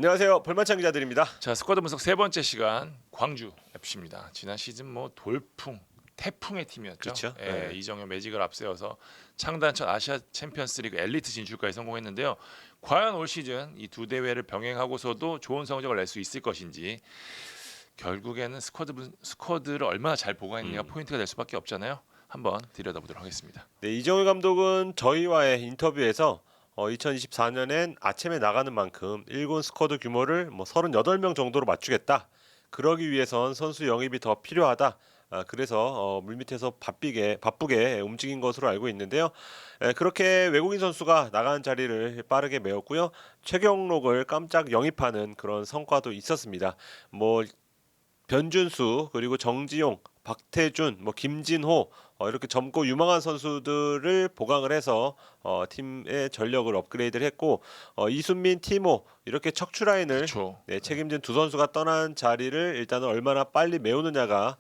안녕하세요. 볼만찬 기자들입니다. 자, 스쿼드 분석 세 번째 시간 광주 FC입니다. 지난 시즌 돌풍, 태풍의 팀이었죠. 그렇죠. 예, 네. 이정현 매직을 앞세워서 창단 첫 아시아 챔피언스리그 엘리트 진출까지 성공했는데요. 과연 올 시즌 이 두 대회를 병행하고서도 좋은 성적을 낼 수 있을 것인지 결국에는 스쿼드를 얼마나 잘 보강했느냐가 포인트가 될 수밖에 없잖아요. 한번 들여다보도록 하겠습니다. 네, 이정효 감독은 저희와의 인터뷰에서 2024년엔 아침에 나가는 만큼 1군 스쿼드 규모를 38명 정도로 맞추겠다. 그러기 위해선 선수 영입이 더 필요하다. 그래서 물밑에서 바쁘게 움직인 것으로 알고 있는데요. 그렇게 외국인 선수가 나가는 자리를 빠르게 메웠고요. 최경록을 깜짝 영입하는 그런 성과도 있었습니다. 변준수 그리고 정지용, 박태준, 김진호 이렇게 젊고 유망한 선수들을 보강을 해서 팀의 전력을 업그레이드를 했고 이순민, 티모 이렇게 척추 라인을 그렇죠. 책임진 두 선수가 떠난 자리를 일단은 얼마나 빨리 메우느냐가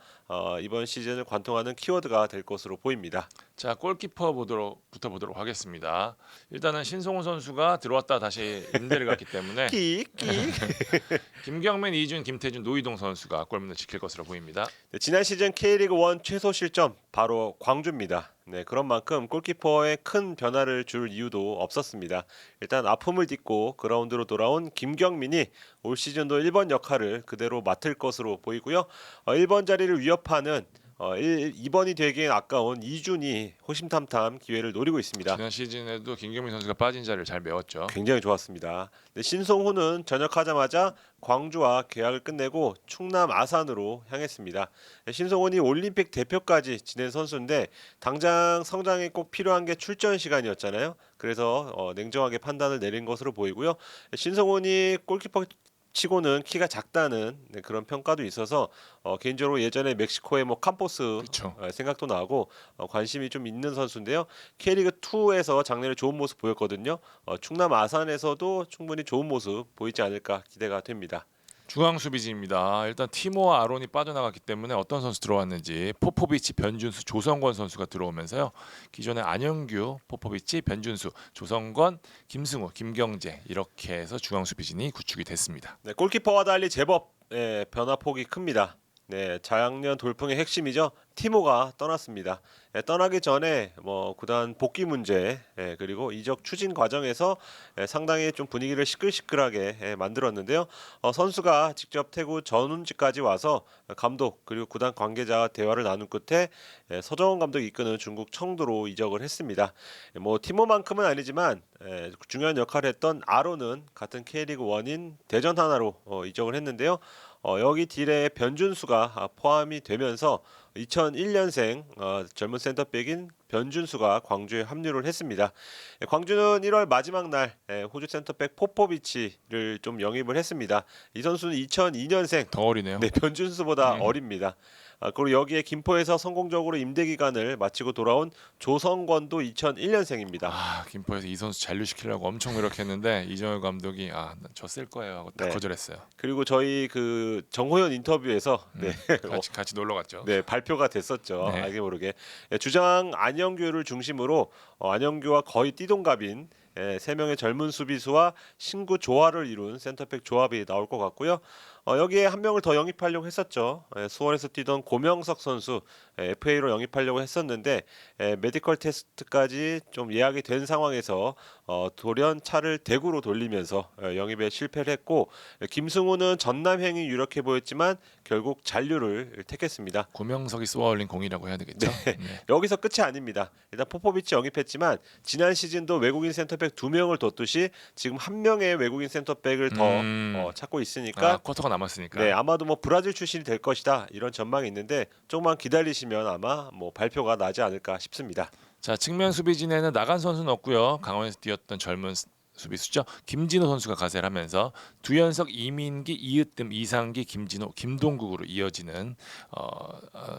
이번 시즌을 관통하는 키워드가 될 것으로 보입니다. 자, 골키퍼부터 보도록 하겠습니다. 일단은 신성훈 선수가 들어왔다 다시 임대를 갔기 때문에 끽. 김경민, 이준, 김태준, 노이동 선수가 골문을 지킬 것으로 보입니다. 네, 지난 시즌 K리그 1 최소 실점 바로 광주입니다. 네, 그런 만큼 골키퍼에 큰 변화를 줄 이유도 없었습니다. 일단 아픔을 딛고 그라운드로 돌아온 김경민이 올 시즌도 1번 역할을 그대로 맡을 것으로 보이고요. 1번 자리를 위협하는 2번이 되기엔 아까운 이준이 호심탐탐 기회를 노리고 있습니다. 지난 시즌에도 김경민 선수가 빠진 자리를 잘 메웠죠. 굉장히 좋았습니다. 네, 신성훈은 전역하자마자 광주와 계약을 끝내고 충남 아산으로 향했습니다. 네, 신성훈이 올림픽 대표까지 지낸 선수인데 당장 성장에 꼭 필요한 게 출전 시간이었잖아요. 그래서 냉정하게 판단을 내린 것으로 보이고요. 신성훈이 골키퍼 치고는 키가 작다는 그런 평가도 있어서 개인적으로 예전에 멕시코의 캄포스 그쵸. 생각도 나고 관심이 좀 있는 선수인데요. K리그 2에서 작년에 좋은 모습 보였거든요. 충남 아산에서도 충분히 좋은 모습 보이지 않을까 기대가 됩니다. 중앙 수비진입니다. 일단 티모와 아론이 빠져나갔기 때문에 어떤 선수 들어왔는지 포포비치, 변준수, 조성권 선수가 들어오면서요. 기존에 안영규, 포포비치, 변준수, 조성권, 김승우, 김경재 이렇게 해서 중앙 수비진이 구축이 됐습니다. 네, 골키퍼와 달리 제법 변화폭이 큽니다. 네, 자학년 돌풍의 핵심이죠. 티모가 떠났습니다. 떠나기 전에 구단 복귀 문제 그리고 이적 추진 과정에서 상당히 좀 분위기를 시끌시끌하게 만들었는데요. 선수가 직접 태구 전훈지까지 와서 감독 그리고 구단 관계자와 대화를 나눈 끝에 서정원 감독이 이끄는 중국 청두로 이적을 했습니다. 티모만큼은 아니지만 중요한 역할을 했던 아로는 같은 K리그 1인 대전 하나로 이적을 했는데요. 여기 딜에 변준수가 포함이 되면서 2001년생 젊은 센터백인 변준수가 광주에 합류를 했습니다. 광주는 1월 마지막 날 호주 센터백 포포비치를 좀 영입을 했습니다. 이 선수는 2002년생 더 어리네요. 네, 변준수보다 어립니다. 그리고 여기에 김포에서 성공적으로 임대 기간을 마치고 돌아온 조성권도 2001년생입니다. 김포에서 이 선수 잔류시키려고 엄청 노력했는데 이정효 감독이 저 쓸 거예요 하고 딱 네. 거절했어요. 그리고 저희 그 정호연 인터뷰에서 같이 놀러 갔죠. 네, 발표가 됐었죠. 네. 알게 모르게. 주장 안영규를 중심으로 안영규와 거의 띠동갑인 3명의 젊은 수비수와 신구 조화를 이룬 센터백 조합이 나올 것 같고요. 여기에 한 명을 더 영입하려고 했었죠. 수원에서 뛰던 고명석 선수 FA로 영입하려고 했었는데 메디컬 테스트까지 좀 예약이 된 상황에서 돌연 차를 대구로 돌리면서 영입에 실패를 했고 김승우는 전남행이 유력해 보였지만 결국 잔류를 택했습니다. 고명석이 쏘아올린 공이라고 해야 되겠죠. 네. 여기서 끝이 아닙니다. 일단 포포비치 영입했지만 지난 시즌도 외국인 센터백 2명을 뒀듯이 지금 한 명의 외국인 센터백을 더 찾고 있으니까 쿼터가 남았으니까. 네, 아마도 브라질 출신이 될 것이다 이런 전망이 있는데 조금만 기다리시면 아마 발표가 나지 않을까 싶습니다. 자, 측면 수비진에는 나간 선수는 없고요. 강원에서 뛰었던 젊은 수비수죠. 김진호 선수가 가세를 하면서 두현석, 이민기, 이으뜸, 이상기, 김진호, 김동국으로 이어지는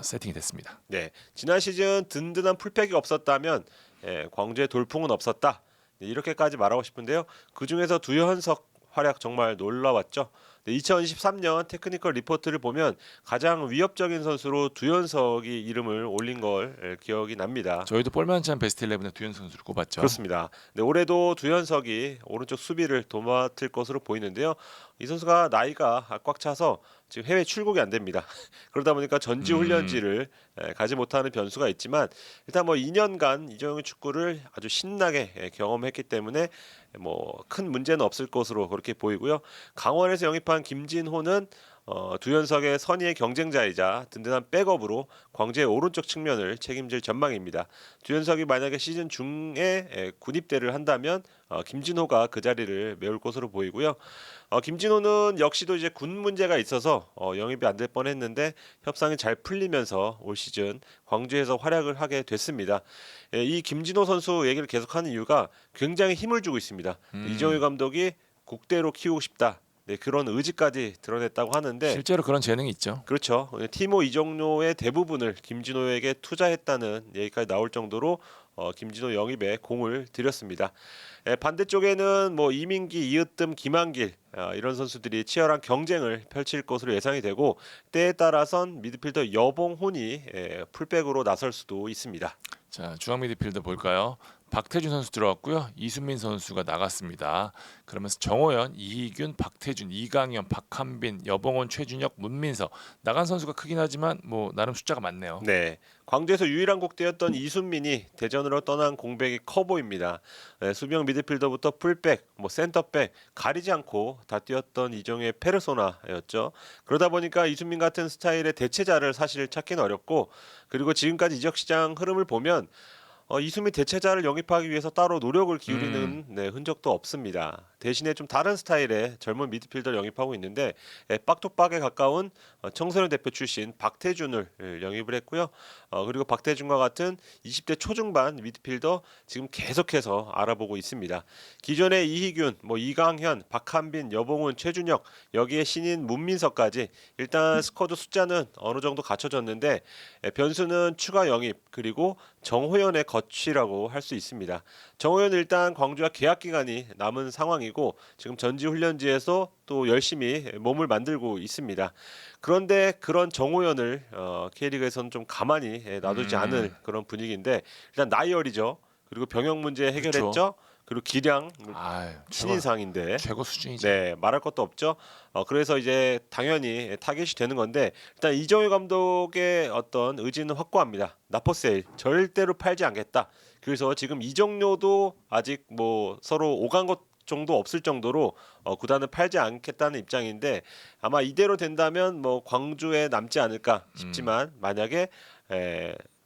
세팅이 됐습니다. 네, 지난 시즌 든든한 풀백이 없었다면 광주의 돌풍은 없었다. 네, 이렇게까지 말하고 싶은데요. 그 중에서 두현석 활약 정말 놀라웠죠. 2023년 테크니컬 리포트를 보면 가장 위협적인 선수로 두현석이 이름을 올린 걸 기억이 납니다. 저희도 볼만찬 베스트 11에 두현석 선수를 꼽았죠. 그렇습니다. 네, 올해도 두현석이 오른쪽 수비를 도맡을 것으로 보이는데요. 이 선수가 나이가 꽉 차서 지금 해외 출국이 안 됩니다. 그러다 보니까 전지 훈련지를 가지 못하는 변수가 있지만 일단 뭐 2년간 이정효 축구를 아주 신나게 경험했기 때문에 뭐 큰 문제는 없을 것으로 그렇게 보이고요. 강원에서 영입한 김진호는 두현석의 선의의 경쟁자이자 든든한 백업으로 광주의 오른쪽 측면을 책임질 전망입니다. 두현석이 만약에 시즌 중에 군입대를 한다면 김진호가 그 자리를 메울 것으로 보이고요. 김진호는 역시도 이제 군 문제가 있어서 영입이 안 될 뻔했는데 협상이 잘 풀리면서 올 시즌 광주에서 활약을 하게 됐습니다. 이 김진호 선수 얘기를 계속하는 이유가 굉장히 힘을 주고 있습니다. 이정효 감독이 국대로 키우고 싶다. 네, 그런 의지까지 드러냈다고 하는데 실제로 그런 재능이 있죠. 그렇죠. 티모 이정료의 대부분을 김진호에게 투자했다는 얘기까지 나올 정도로 김진호 영입에 공을 들였습니다. 반대쪽에는 뭐 이민기, 이으뜸, 김한길 이런 선수들이 치열한 경쟁을 펼칠 것으로 예상이 되고 때에 따라선 미드필더 여봉훈이 풀백으로 나설 수도 있습니다. 자, 중앙 미드필더 볼까요? 박태준 선수 들어왔고요. 이순민 선수가 나갔습니다. 그러면서 정호연, 이희균, 박태준, 이강현, 박한빈, 여봉원, 최준혁, 문민서 나간 선수가 크긴 하지만 뭐 나름 숫자가 많네요. 네, 광주에서 유일한 국대였던 이순민이 대전으로 떠난 공백이 커 보입니다. 수비형 미드필더부터 풀백, 뭐 센터백 가리지 않고 다 뛰었던 이정의 페르소나였죠. 그러다 보니까 이순민 같은 스타일의 대체자를 사실 찾기는 어렵고 그리고 지금까지 이적 시장 흐름을 보면 이수미 대체자를 영입하기 위해서 따로 노력을 기울이는 흔적도 없습니다. 대신에 좀 다른 스타일의 젊은 미드필더를 영입하고 있는데 빡뚝빡에 가까운 청소년 대표 출신 박태준을 영입을 했고요. 그리고 박태준과 같은 20대 초중반 미드필더 지금 계속해서 알아보고 있습니다. 기존의 이희균, 뭐 이강현, 박한빈, 여봉훈, 최준혁 여기에 신인 문민석까지 일단 스쿼드 숫자는 어느 정도 갖춰졌는데 변수는 추가 영입 그리고 정호연의 거취라고 할 수 있습니다. 정호연은 일단 광주와 계약 기간이 남은 상황이고 지금 전지 훈련지에서 또 열심히 몸을 만들고 있습니다. 그런데 그런 정호연을 K리그에서는 좀 가만히 놔두지 않을 그런 분위기인데 일단 나이 어리죠. 그리고 병역 문제 해결했죠. 그렇죠. 그리고 기량 아유, 신인상인데 최고 수준이죠. 네, 말할 것도 없죠. 그래서 이제 당연히 타겟이 되는 건데 일단 이정효 감독의 어떤 의지는 확고합니다. 나포세일 절대로 팔지 않겠다. 그래서 지금 이정효도 아직 뭐 서로 오간 것 정도 없을 정도로 구단을 팔지 않겠다는 입장인데 아마 이대로 된다면 뭐 광주에 남지 않을까 싶지만 만약에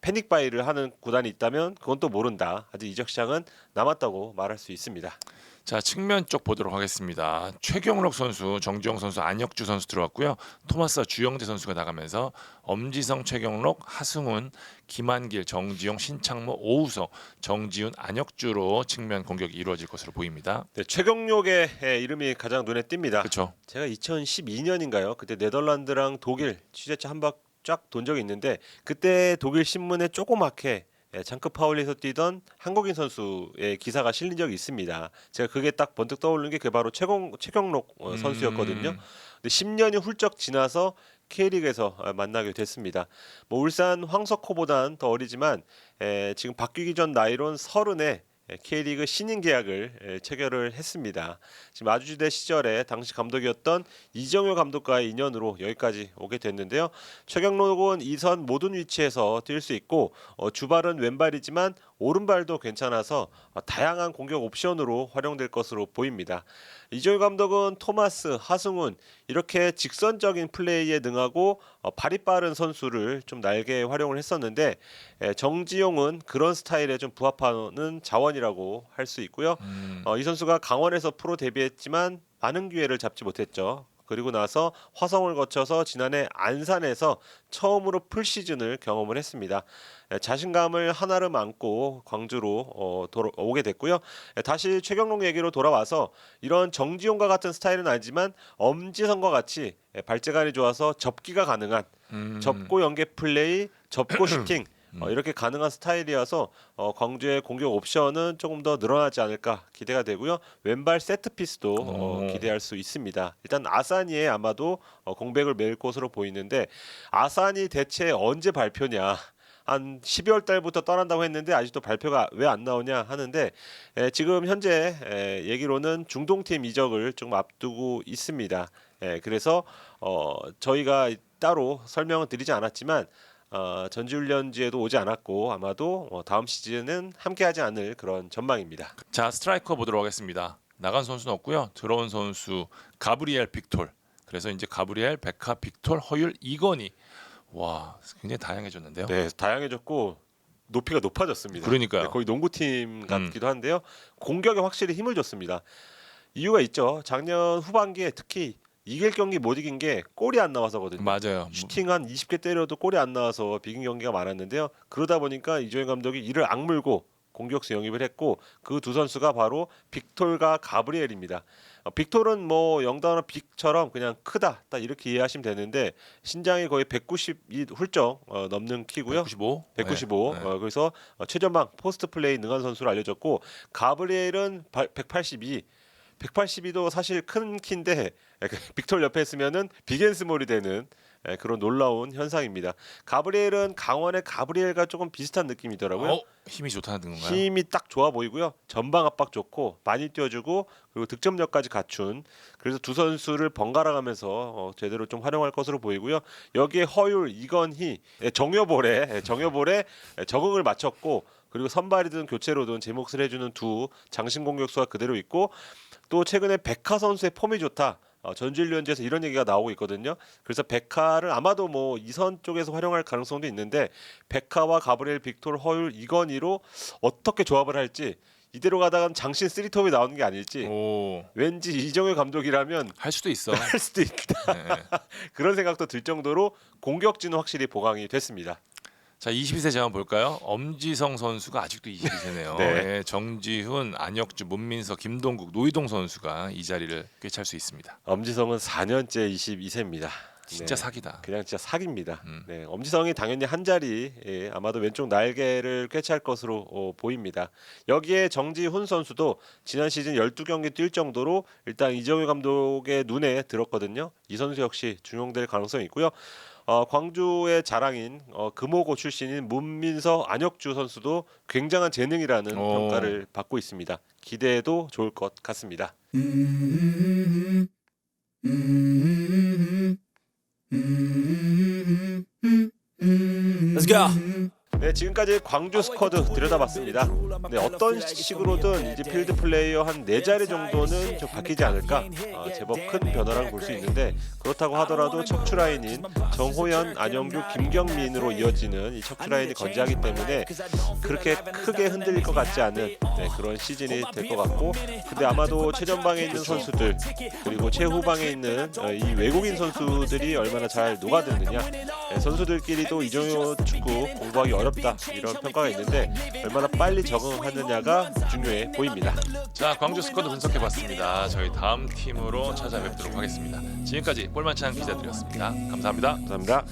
패닉 바이를 하는 구단이 있다면 그건 또 모른다. 아직 이적 시장은 남았다고 말할 수 있습니다. 자, 측면 쪽 보도록 하겠습니다. 최경록 선수, 정지용 선수, 안혁주 선수 들어왔고요. 토마스와 주영재 선수가 나가면서 엄지성, 최경록, 하승훈, 김한길, 정지용, 신창모, 오우석, 정지훈, 안혁주로 측면 공격이 이루어질 것으로 보입니다. 네, 최경록의 이름이 가장 눈에 띕니다. 그렇죠. 제가 2012년인가요? 그때 네덜란드랑 독일 취재차 한 박 쫙 돈 적이 있는데 그때 독일 신문에 조그맣게 창크 파울리에서 뛰던 한국인 선수의 기사가 실린 적이 있습니다. 제가 그게 딱 번뜩 떠오르는 게 그게 바로 최경록 선수였거든요. 근데 10년이 훌쩍 지나서 K리그에서 만나게 됐습니다. 뭐 울산 황석호보단 더 어리지만 지금 바뀌기 전 나이론 30에 K리그 신인 계약을 체결을 했습니다. 지금 아주지대 시절에 당시 감독이었던 이정효 감독과의 인연으로 여기까지 오게 됐는데요. 최경록은 이선 모든 위치에서 뛸 수 있고 주발은 왼발이지만 오른발도 괜찮아서 다양한 공격 옵션으로 활용될 것으로 보입니다. 이정효 감독은 토마스, 하승훈 이렇게 직선적인 플레이에 능하고 발이 빠른 선수를 좀 날개 활용을 했었는데 정지용은 그런 스타일에 좀 부합하는 자원이라고 할 수 있고요. 이 선수가 강원에서 프로 데뷔했지만 많은 기회를 잡지 못했죠. 그리고 나서 화성을 거쳐서 지난해 안산에서 처음으로 풀시즌을 경험을 했습니다. 자신감을 한아름 안고 광주로 오게 됐고요. 다시 최경록 얘기로 돌아와서 이런 정지용과 같은 스타일은 아니지만 엄지성과 같이 발재간이 좋아서 접기가 가능한 접고 연계 플레이, 접고 슈팅 이렇게 가능한 스타일이어서 광주의 공격 옵션은 조금 더 늘어나지 않을까 기대가 되고요. 왼발 세트 피스도 기대할 수 있습니다. 일단 아사니에 아마도 공백을 메울 것으로 보이는데 아사니 대체 언제 발표냐? 한 12월 달부터 떠난다고 했는데 아직도 발표가 왜 안 나오냐 하는데 지금 현재 얘기로는 중동팀 이적을 좀 앞두고 있습니다. 그래서 저희가 따로 설명은 드리지 않았지만 전지훈련지에도 오지 않았고 아마도 다음 시즌은 함께하지 않을 그런 전망입니다. 자, 스트라이커 보도록 하겠습니다. 나간 선수는 없고요. 들어온 선수 가브리엘 빅톨. 그래서 이제 가브리엘, 베카, 빅톨, 허율, 이건희. 와, 굉장히 다양해졌는데요. 네, 다양해졌고 높이가 높아졌습니다. 그러니까요. 네, 거의 농구팀 같기도 한데요. 공격에 확실히 힘을 줬습니다. 이유가 있죠. 작년 후반기에 특히 이길 경기 못 이긴 게 골이 안 나와서거든요. 맞아요. 슈팅 한 20개 때려도 골이 안 나와서 비긴 경기가 많았는데요. 그러다 보니까 이조현 감독이 이를 악물고 공격수 영입을 했고 그 두 선수가 바로 빅톨과 가브리엘입니다. 빅톨은 뭐 영단어 빅처럼 그냥 크다 딱 이렇게 이해하시면 되는데 신장이 거의 190이 훌쩍 넘는 키고요. 195. 195. 네. 그래서 최전방 포스트 플레이 능한 선수로 알려졌고 가브리엘은 182. 182도 사실 큰 키인데 빅톨 옆에 있으면은 빅앤스몰이 되는 그런 놀라운 현상입니다. 가브리엘은 강원의 가브리엘과 조금 비슷한 느낌이더라고요. 힘이 좋다는 건가요? 힘이 딱 좋아 보이고요. 전방 압박 좋고 많이 뛰어주고 그리고 득점력까지 갖춘. 그래서 두 선수를 번갈아가면서 제대로 좀 활용할 것으로 보이고요. 여기에 허율, 이건희, 정여볼에 적응을 마쳤고 그리고 선발이든 교체로든 제 몫을 해주는 두 장신 공격수가 그대로 있고 또 최근에 백하 선수의 폼이 좋다. 전주훈련지에서 이런 얘기가 나오고 있거든요. 그래서 백하를 아마도 뭐 이선 쪽에서 활용할 가능성도 있는데 백하와 가브리엘, 빅톨, 허율, 이건희로 어떻게 조합을 할지 이대로 가다간 장신 3톱이 나오는 게 아닐지 왠지 이정효 감독이라면 할 수도 있어. 할 수도 있다. 네. 그런 생각도 들 정도로 공격진은 확실히 보강이 됐습니다. 자, 22세 제한 볼까요? 엄지성 선수가 아직도 22세네요. 네. 정지훈, 안혁주, 문민서, 김동국, 노희동 선수가 이 자리를 꿰찰 수 있습니다. 엄지성은 4년째 22세입니다. 진짜 사기다. 그냥 진짜 사기입니다. 네, 엄지성이 당연히 한 자리 아마도 왼쪽 날개를 꿰찰 것으로 보입니다. 여기에 정지훈 선수도 지난 시즌 12경기 뛸 정도로 일단 이정효 감독의 눈에 들었거든요. 이 선수 역시 중용될 가능성이 있고요. 광주의 자랑인 금호고 출신인 문민서, 안혁주 선수도 굉장한 재능이라는 평가를 받고 있습니다. 기대해도 좋을 것 같습니다. Let's go. 네, 지금까지 광주 스쿼드 들여다봤습니다. 네, 어떤 식으로든 이제 필드 플레이어 한 4자리 정도는 좀 바뀌지 않을까 제법 큰 변화라고 볼 수 있는데 그렇다고 하더라도 척추 라인인 정호연, 안영규, 김경민으로 이어지는 이 척추 라인이 건재하기 때문에 그렇게 크게 흔들릴 것 같지 않은 그런 시즌이 될 것 같고 근데 아마도 최전방에 있는 선수들 그리고 최후방에 있는 이 외국인 선수들이 얼마나 잘 녹아드느냐 선수들끼리도 이정효 축구 공부하기 어렵다 이런 평가가 있는데 얼마나 빨리 적응하느냐가 중요해 보입니다. 자, 광주 스쿼드 분석해봤습니다. 저희 다음 팀으로 찾아뵙도록 하겠습니다. 지금까지 볼만찬 기자들이었습니다. 감사합니다. 감사합니다.